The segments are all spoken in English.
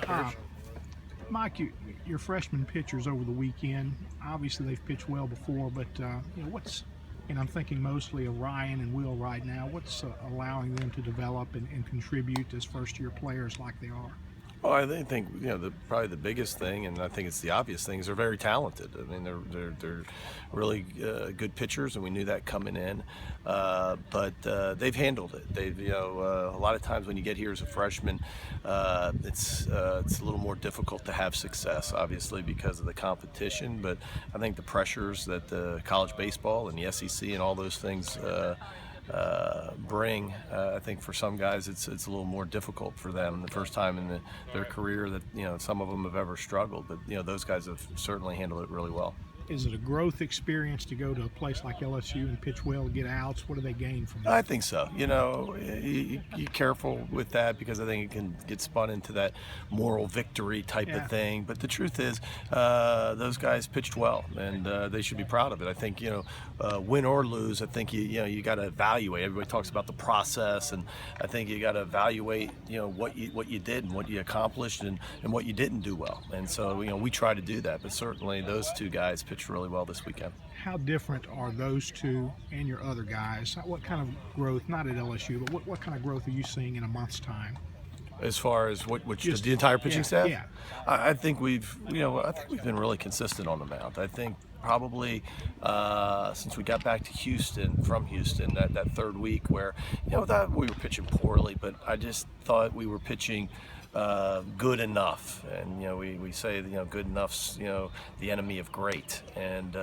Uh, Mike, your freshman pitchers over the weekend, obviously they've pitched well before, but what's, and I'm thinking mostly of Ryan and Will right now, what's allowing them to develop and contribute as first-year players like they are? Well, I think probably the biggest thing, and I think it's the obvious thing, is they're very talented. I mean, they're really good pitchers, and we knew that coming in. But they've handled it. They've a lot of times when you get here as a freshman, it's a little more difficult to have success, obviously because of the competition. But I think the pressures that the college baseball and the SEC and all those things. Bring. I think for some guys it's a little more difficult for them the first time in their career that some of them have ever struggled, but those guys have certainly handled it really well. Is it a growth experience to go to a place like LSU and pitch well, get outs? What do they gain from that? I think so. You're careful with that because I think it can get spun into that moral victory type of thing. But the truth is, those guys pitched well, and they should be proud of it. I think win or lose, I think you got to evaluate. Everybody talks about the process, and I think you got to evaluate what you did and what you accomplished and what you didn't do well. And so we try to do that. But certainly those two guys pitched really well this weekend. How different are those two and your other guys? What kind of growth, not at LSU, but what kind of growth are you seeing in a month's time? As far as the entire pitching staff? Yeah. I think we've been really consistent on the mound. I think probably since we got back to from Houston, that third week where that we were pitching poorly, but I just thought we were pitching good enough, and we say good enough's the enemy of great, and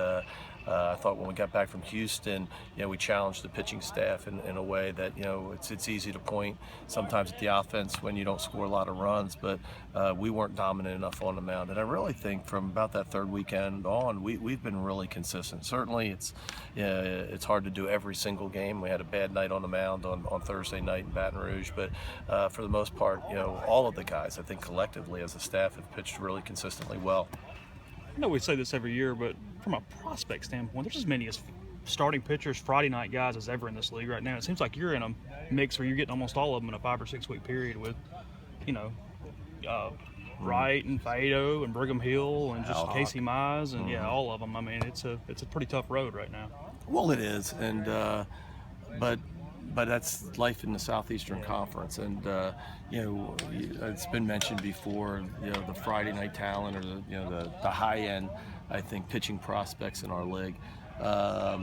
I thought when we got back from Houston, we challenged the pitching staff in a way that it's easy to point sometimes at the offense when you don't score a lot of runs, but we weren't dominant enough on the mound. And I really think from about that third weekend on, we've been really consistent. Certainly, it's hard to do every single game. We had a bad night on the mound on Thursday night in Baton Rouge, but for the most part, all of the guys, I think collectively as a staff, have pitched really consistently well. I know we say this every year, but from a prospect standpoint, there's as many as starting pitchers, Friday night guys as ever in this league right now. It seems like you're in a mix where you're getting almost all of them in a 5 or 6 week period with, Wright and Faedo and Brigham Hill and just Casey Mize and all of them. I mean, it's a pretty tough road right now. Well, it is, and but that's life in the Southeastern Conference, and it's been mentioned before. The Friday night talent or the high end, I think, pitching prospects in our league. I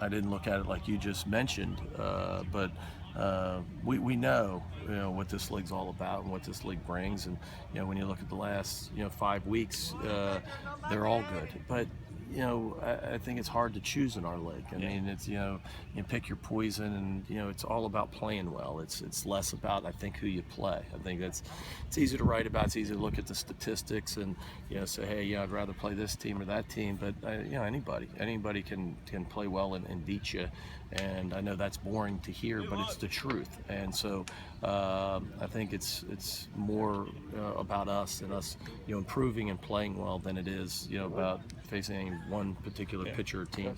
didn't look at it like you just mentioned, but we know what this league's all about and what this league brings, and when you look at the last 5 weeks, they're all good, but. I think it's hard to choose in our league. I mean, it's you pick your poison, and it's all about playing well. It's less about, I think, who you play. I think it's easy to write about. It's easy to look at the statistics and say, hey, I'd rather play this team or that team. But anybody can play well and beat you. And I know that's boring to hear, but it's the truth. And so I think it's more about us and us improving and playing well than it is about facing one particular pitcher or team.